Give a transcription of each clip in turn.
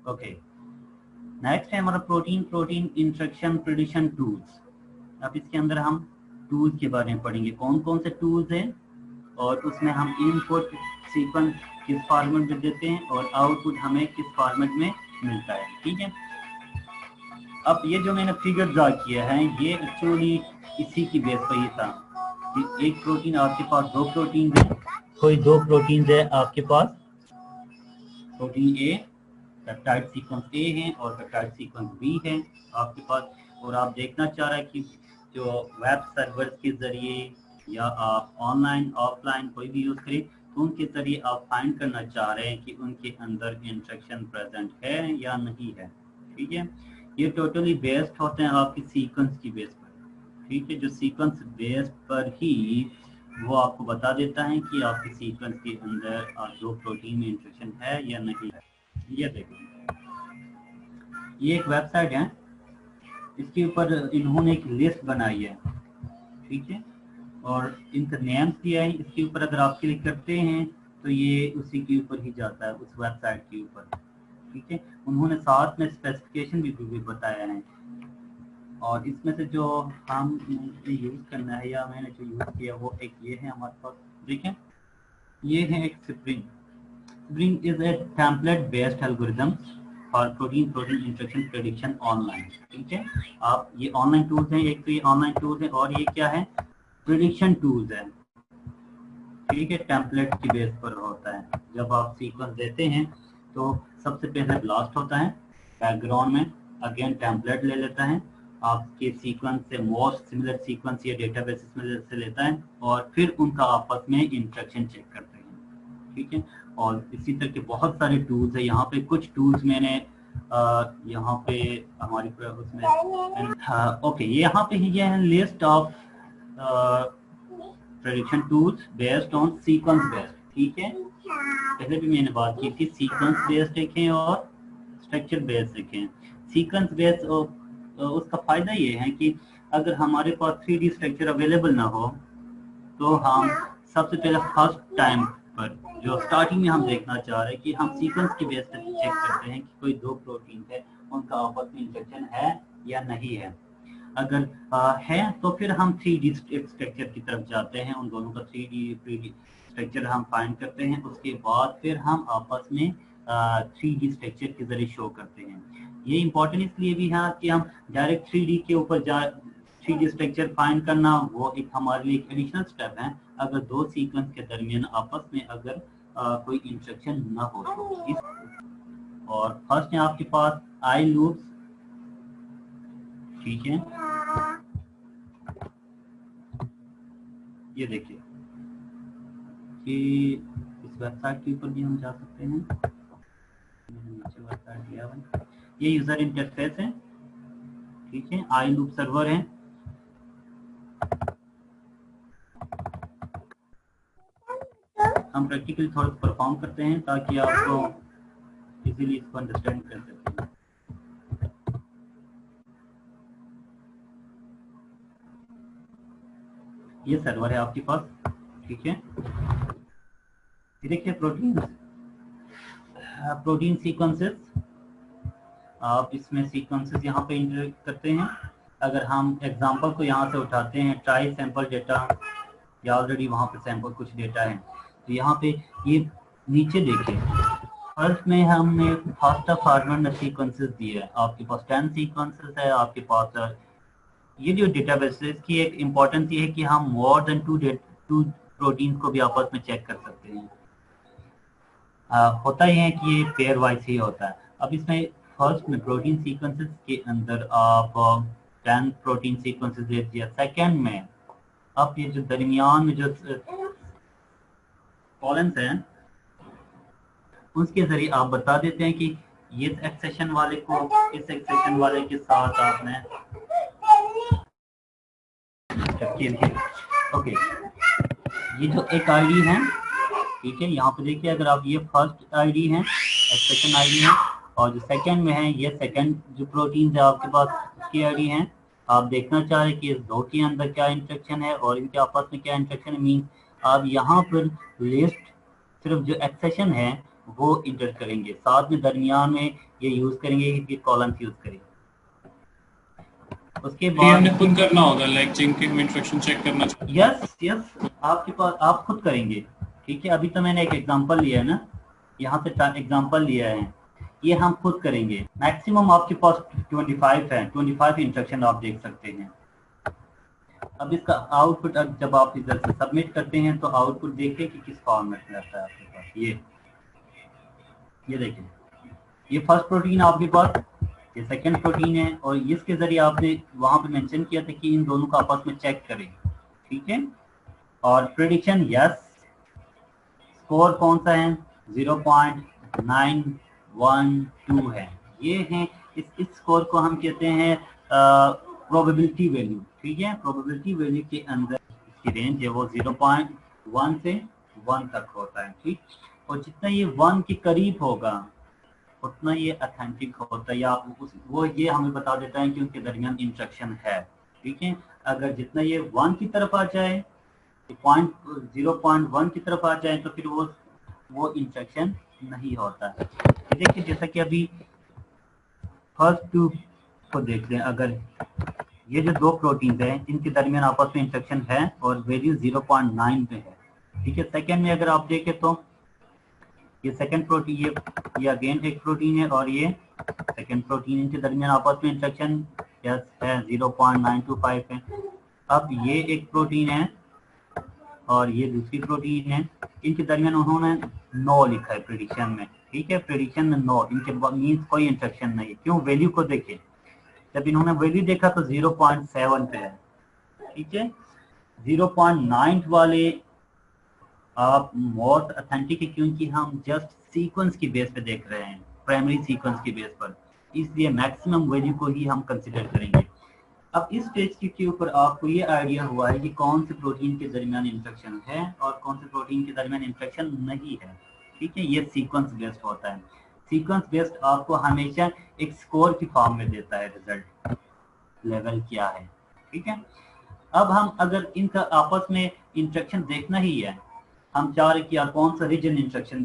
Okay, next है हमारा protein interaction prediction tools. अब इसके अंदर हम टूल्स के बारे में पढ़ेंगे, कौन कौन से टूल्स हैं और उसमें हम इनपुट सीक्वेंस किस फॉर्मेट में देते हैं और आउटपुट हमें किस फॉर्मेट में मिलता है। ठीक है, अब ये जो मैंने फिगर ड्रा किया है ये एक्चुअली इसी की बेस पर ही था कि एक प्रोटीन आपके पास दो प्रोटीन है, कोई दो प्रोटीन है आपके पास, प्रोटीन ए पेप्टाइड सीक्वेंस ए है और पेप्टाइड सीक्वेंस बी है आपके पास, और आप देखना चाह रहे हैं कि जो वेब सर्वर के जरिए या आप ऑनलाइन ऑफलाइन कोई भी यूज करें तो उनके जरिए आप फाइंड करना चाह रहे हैं कि उनके अंदर इंटरेक्शन प्रेजेंट है या नहीं है। ठीक है, ये टोटली बेस्ड होते हैं आपकी सीक्वेंस की बेस पर। ठीक है, जो सीक्वेंस बेस पर ही वो आपको बता देता है कि आपके सीक्वेंस के अंदर दो प्रोटीन में इंटरेक्शन है या नहीं है। ये देखो, ये एक वेबसाइट है, इसके ऊपर इन्होंने एक लिस्ट बनाई है। ठीक है, और इनका नेम्स दिया है, इसके ऊपर अगर आप क्लिक करते हैं तो ये उसी के ऊपर ही जाता है, उस वेबसाइट के ऊपर। ठीक है, उन्होंने साथ में स्पेसिफिकेशन भी बताया है, और इसमें से जो हम यूज करना है या मैंने जो यूज किया वो एक ये है हमारे पास। देखें, ये है एक spring is a template based algorithm और प्रोटीन इंटरेक्शन प्रेडिक्शन ऑनलाइन। ठीक है, आप ये ऑनलाइन टूल्स हैं, एक तो ये ऑनलाइन टूल्स है और ये क्या है, प्रेडिक्शन टूल्स है। ठीक है, टेम्पलेट की बेस पर होता है। जब आप सीक्वेंस देते हैं तो सबसे पहले ब्लास्ट होता है बैकग्राउंड में, अगेन टेम्पलेट ले लेता है, आपके सीक्वेंस से मोस्ट सिमिलर सीक्वेंस या डेटाबेस में से लेता है और फिर उनका आपस में इंटरेक्शन चेक करते हैं। ठीक है, और इसी तरह के बहुत सारे टूल्स है। यहाँ पे कुछ टूल्स मैंने यहाँ पे हमारी उसमें ओके, ये यहाँ पे ये है list of prediction tools based on sequence based. ठीक है, पहले भी मैंने बात की थी, सीक्वेंस बेस्ड देखें और स्ट्रक्चर बेस्ड देखें। सीक्वेंस बेस्ड उसका फायदा ये है कि अगर हमारे पास 3D स्ट्रक्चर अवेलेबल ना हो तो हम सबसे पहले फर्स्ट टाइम पर जो स्टार्टिंग में हम देखना चाह रहे हैं कि हम सीक्वेंस की बेस पर चेक करते हैं कि कोई दो प्रोटीन है उनका आपस में इंटरेक्शन है या नहीं है। अगर है तो फिर हम 3D स्ट्रक्चर की तरफ जाते हैं, उन दोनों का 3D स्ट्रक्चर हम फाइंड करते हैं, उसके बाद फिर हम आपस में 3D स्ट्रक्चर के जरिए शो करते हैं। ये इम्पोर्टेंट इसलिए भी है कि हम डायरेक्ट 3D के ऊपर 3D स्ट्रक्चर फाइंड करना वो एक हमारे लिए एक एडिशनल स्टेप है अगर दो सीक्वेंस के दरमियान आपस में अगर कोई इंटरेक्शन ना हो तो। और फर्स्ट है आपके पास आई लूप्स। ठीक है, ये देखिए कि इस वेबसाइट के ऊपर भी हम जा सकते हैं, नीचे वेबसाइट दिया है, ये यूजर इंटरफेस है। ठीक है, आई लूप सर्वर है। हम प्रैक्टिकली थोड़ा परफॉर्म करते हैं ताकि आपको इजीली इसको अंडरस्टैंड कर सकें। ये सर्वर है आपके पास। ठीक है, देखिए प्रोटीन सीक्वेंसेस, आप इसमें सीक्वेंसेस यहाँ पे इंटर करते हैं। अगर हम एग्जांपल को यहाँ से उठाते हैं, ट्राई सैंपल डेटा, या ऑलरेडी वहाँ पे सैंपल कुछ डेटा है, तो यहाँ पे ये नीचे देखिए, फर्स्ट में हमने फास्टा फार्मर ने सीक्वेंसेस दिए है, आपके पास 10 सीक्वेंसेस है आपके पास। ये जो डेटाबेस है इसकी एक इम्पोर्टेंस ये है कि हम मोर देन टू प्रोटीन को भी आपस में चेक कर सकते हैं। होता ही है कि ये पेयर वाइज ही होता है। अब इसमें फर्स्ट में प्रोटीन सीक्वेंसेस के अंदर आप 10 प्रोटीन सीक्वेंसेस दे दिया, सेकेंड में अब ये जो दरमियान में जो कॉलम्स हैं उसके जरिए आप बता देते हैं कि ये एक्सेशन वाले को इस एक्सेशन वाले के साथ आपने ओके, ये जो एक आईडी है, ठीक है, यहाँ पे देखिए अगर आप ये फर्स्ट आईडी है, एक्सेशन आईडी है, और जो सेकंड में है ये सेकंड जो प्रोटीन है आपके पास उसकी आईडी है। आप देखना चाह रहे हैं कि इस दो के अंदर क्या इंटरेक्शन है और इनके आपस में क्या इंटरेक्शन है। मीन आप यहाँ पर लिस्ट सिर्फ जो एक्सेशन है वो इंटर करेंगे, साथ में दरमियान में ये यूज करेंगे कि कॉलम्स यूज करेंगे। उसके ये बाद हमने खुद करना होगा, लाइक जिनके इंस्ट्रक्शन चेक करना चाहिए। यस यस, आपके पास आप खुद करेंगे। ठीक है, अभी तो मैंने एक एग्जांपल लिया है ना, यहाँ से एग्जांपल लिया है, ये हम खुद करेंगे। मैक्सिमम आपके पास 25 है, 25 इंस्ट्रक्शन आप देख सकते हैं। अब इसका आउटपुट जब आप इधर से सबमिट करते हैं तो आउटपुट देखिए कि किस फॉर्मेट में रहता है आपके पास। ये देखिए, ये फर्स्ट प्रोटीन आपके पास, ये सेकंड प्रोटीन है, और इसके जरिए आपने वहां पे मेंशन किया था कि इन दोनों को आपस में चेक करें। ठीक है, और प्रेडिक्शन यस, स्कोर कौन सा है, 0.912 है। ये है, इस स्कोर को हम कहते हैं प्रोबेबिलिटी वैल्यू। ठीक है, प्रोबेबिलिटी वैल्यू के अंदर इसकी रेंज है वो 0.1 से 1 तक होता है। ठीक, और जितना ये 1 के करीब होगा उतना ये ऑथेंटिक होता है, या वो ये हमें बता देता है कि उनके दरमियान इंस्ट्रक्शन है। ठीक है, अगर जितना ये 1 की तरफ आ जाए, 0.1 की तरफ आ जाए, तो फिर वो इंस्ट्रक्शन नहीं होता है। देखिए, जैसा कि अभी फर्स्ट टू को देख लें, अगर ये जो दो प्रोटीन हैं इनके दरमियान आपस में इंस्ट्रक्शन है और वैल्यू 0.9 पे है। ठीक है, सेकेंड में अगर आप देखें तो ये सेकेंड प्रोटीन, ये अगेन एक प्रोटीन है और ये सेकेंड प्रोटीन, इनके दरमियान आपस में इंस्ट्रक्शन है 0.925 है। अब ये एक प्रोटीन है और ये दूसरी प्रोटीन है, इनके दरमियान उन्होंने नो लिखा है प्रेडिक्शन में। ठीक है, प्रेडिक्शन में नो, इनके मीन्स कोई इंस्ट्रक्शन नहीं है। क्यों, वैल्यू को देखिए, जब इन्होंने वैल्यू देखा तो 0.7 पे है। ठीक है, 0.9 वाले आप मोस्ट ऑथेंटिक है, क्योंकि हम जस्ट सीक्वेंस की बेस पे देख रहे हैं, प्राइमरी सीक्वेंस की बेस पर, इसलिए मैक्सिमम वैल्यू को ही हम कंसिडर करेंगे। अब इस स्टेज के ऊपर आपको ये आइडिया हुआ है कि कौन से प्रोटीन के दरमियान इंस्ट्रक्शन है और कौन से प्रोटीन के दरमियान इंस्ट्रक्शन नहीं है। ठीक है, ये सीक्वेंस बेस्ड होता है। सीक्वेंस बेस्ड आपको हमेशा एक स्कोर की फॉर्म में देता है, रिजल्ट लेवल क्या है। ठीक है, अब हम अगर इनका आपस में इंस्ट्रक्शन देखना ही है, हम चाह रहे कि यार कौन सा रीजन इंस्ट्रक्शन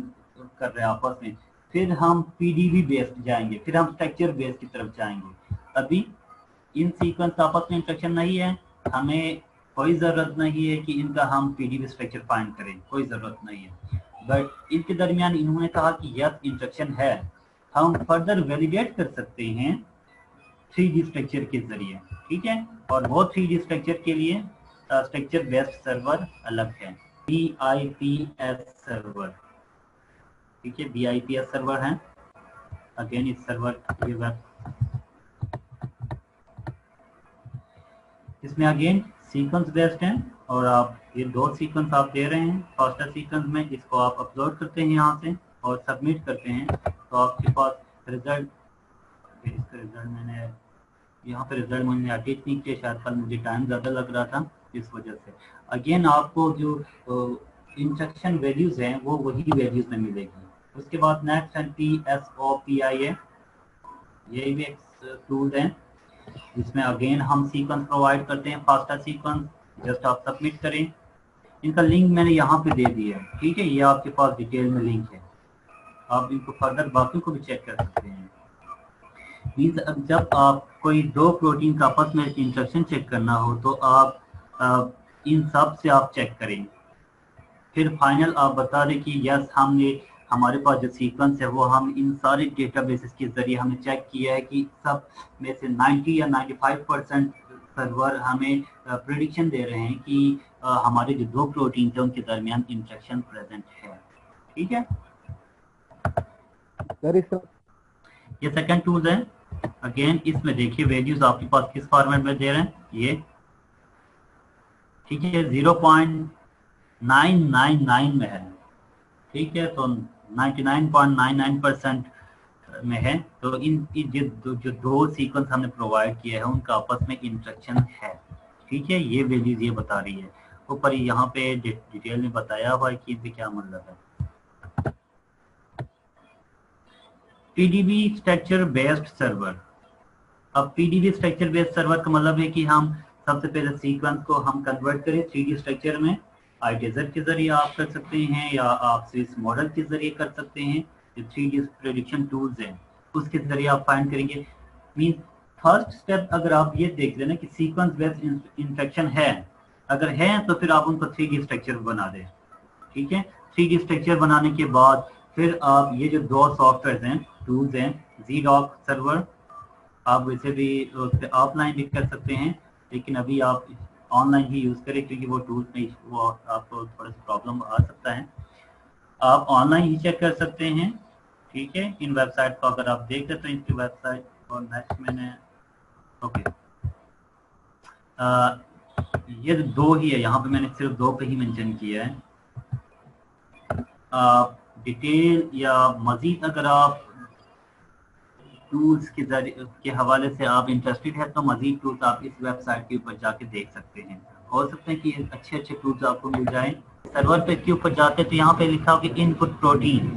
कर रहे हैं आपस में, फिर हम पीडीबी बेस्ड जाएंगे, फिर हम स्ट्रक्चर बेस्ड की तरफ जाएंगे। अभी इन सीक्वेंस आपस में इंस्ट्रक्शन नहीं है, हमें कोई ज़रूरत नहीं है कि इनका हम पीडीबी स्ट्रक्चर फाइंड करें, कोई ज़रूरत नहीं है। बट इनके दरमियान इन्होंने कहा कि यस इंस्ट्रक्शन है, हम फर्दर वैलिडेट कर सकते हैं 3D स्ट्रक्चर के जरिए। ठीक है, और वो 3D स्ट्रक्चर के लिए स्ट्रक्चर बेस्ड सर्वर अलग है, BIPS सर्वर। ठीक है, BIPS सर्वर है। अगेन इस सर्वर ये वेब, इसमें अगेन सीक्वेंस बेस्ड है, और आप ये दो सीक्वेंस आप दे रहे हैं फास्टर सीक्वेंस में, इसको आप अपलोड करते हैं यहाँ से और सबमिट करते हैं, तो आपके पास रिजल्ट, इसका रिजल्ट मैंने यहाँ पे रिजल्ट मैंने अपडेट नहीं किया, शायद कल मुझे टाइम ज़्यादा लग रहा था इस वजह से। अगेन आपको जो इंस्ट्रक्शन वैल्यूज़ हैं वो वही वैल्यूज़ में मिलेगी। उसके बाद नेक्स्ट है TSOPI है, ये भी एक टूल है जिसमें अगेन हम सीक्वेंस प्रोवाइड करते हैं, फास्टा सीक्वेंस, जस्ट आप सबमिट करें। इनका लिंक मैंने यहाँ पे दे दिया है। ठीक है, ये आपके पास डिटेल में लिंक है, आप इनको फर्दर बाकी को भी चेक कर सकते हैं। मीन्स अब जब आप कोई दो प्रोटीन का आपस में इंस्ट्रक्शन चेक करना हो तो आप इन सब से आप चेक करें, फिर फाइनल आप बता दें कि यस हमने, हमारे पास जो सीक्वेंस है वो हम इन सारे डेटाबेसेस के जरिए हमने चेक किया है कि सब में से 90 या 95% सर्वर हमें प्रेडिक्शन दे रहे हैं कि हमारे जो दो प्रोटीन थे उनके दरमियान इंस्ट्रक्शन प्रेजेंट है। ठीक है, ये सेकंड टूल है। अगेन इसमें देखिए वैल्यूज आपके पास किस फॉर्मेट में दे रहे हैं ये। ठीक है, 0.999 में है। ठीक है, तो 99.99% में है, तो इन जो दो सीक्वेंस हमने प्रोवाइड किए हैं उनका आपस में इंस्ट्रक्शन है। ठीक है, ये वैल्यूज ये बता रही है, ऊपर यहाँ पे डिटेल में बताया हुआ है कि इनसे क्या मतलब है। पीडीबी स्ट्रक्चर बेस्ड सर्वर, अब पीडीबी स्ट्रक्चर बेस्ड सर्वर का मतलब है कि हम सबसे पहले सीक्वेंस को हम कन्वर्ट करें 3D स्ट्रक्चर में, ITZ के जरिए आप कर सकते हैं या आप स्विस मॉडल के जरिए कर सकते हैं। जो 3D प्रेडिक्शन टूल्स हैं उसके जरिए आप फाइंड करेंगे। मीन फर्स्ट स्टेप अगर आप ये देख लेना कि सीक्वेंस बेस्ड इंफेक्शन है, अगर है तो फिर आप उनको 3D स्ट्रक्चर बना दें। ठीक है, 3D स्ट्रक्चर बनाने के बाद फिर आप ये जो दो सॉफ्टवेयर हैं, टूल्स हैं, ZDoc सर्वर, आप वैसे भी ऑफलाइन भी कर सकते हैं, लेकिन अभी आप ऑनलाइन ही यूज़ करें क्योंकि वो टूल्स में वो आपको थोड़ा सा प्रॉब्लम आ सकता है। आप ऑनलाइन ही चेक कर सकते हैं। ठीक है, इन वेबसाइट को अगर आप देख लेते हैं, इनकी वेबसाइट और नेक्स्ट मैंने ओके ये दो ही है, यहाँ पे मैंने सिर्फ दो पे ही मेंशन किया है। डिटेल या मजीद अगर आप टूल्स के हवाले से आप इंटरेस्टेड है तो मजीद टूल्स आप इस वेबसाइट के ऊपर जाके देख सकते हैं। हो सकते हैं कि अच्छे अच्छे टूल्स आपको मिल जाएं। सर्वर पे के ऊपर जाते तो यहाँ पे लिखा हो कि इनपुट प्रोटीन,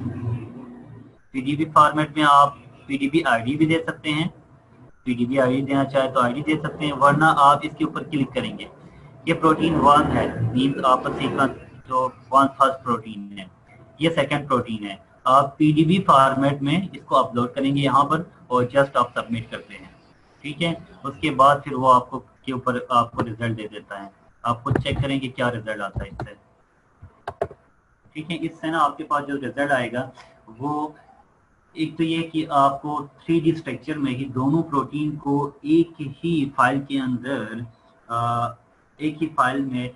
पीडीबी फॉर्मेट में आप पीडीबी आईडी भी दे सकते हैं। पीडीबी आईडी देना चाहे तो आईडी दे सकते हैं, वरना आप इसके ऊपर क्लिक करेंगे। ये प्रोटीन 1 है, मीन्स आपका सीक्वेंस जो 1 फर्स्ट प्रोटीन है, ये सेकंड प्रोटीन है। आप पीडीबी फॉर्मेट में इसको अपलोड करेंगे यहाँ पर और जस्ट आप सबमिट करते हैं। ठीक है, उसके बाद फिर वो आपको के ऊपर आपको रिजल्ट दे देता है। आपको चेक करेंगे क्या रिजल्ट आता है इससे। ठीक है, इससे ना आपके पास जो रिजल्ट आएगा वो एक तो ये कि आपको 3D स्ट्रक्चर में ही दोनों प्रोटीन को एक ही फाइल के अंदर एक ही फाइल में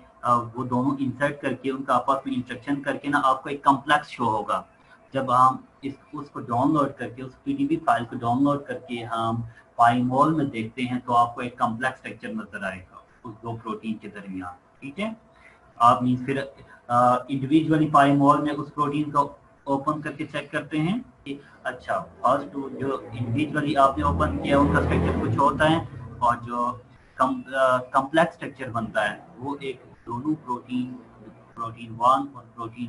वो दोनों इंसर्ट करके उनका आपस में इंस्ट्रक्शन करके ना आपको एक कॉम्प्लेक्स शो होगा। जब हम उसको डाउनलोड करके उस पीडीबी फाइल को डाउनलोड करके हम पाईमोल में देखते हैं तो आपको एक कॉम्प्लेक्स स्ट्रक्चर नजर आएगा उस दो प्रोटीन के दरमियान। ठीक है, आप मीन्स फिर इंडिविजुअली पाईमोल में उस प्रोटीन को ओपन करके चेक करते हैं कि अच्छा फर्स्ट जो इंडिविजुअली आपने ओपन किया उनका स्ट्रक्चर कुछ होता है और जो कॉम्प्लेक्स स्ट्रक्चर बनता है वो एक दोनों प्रोटीन 1 और प्रोटीन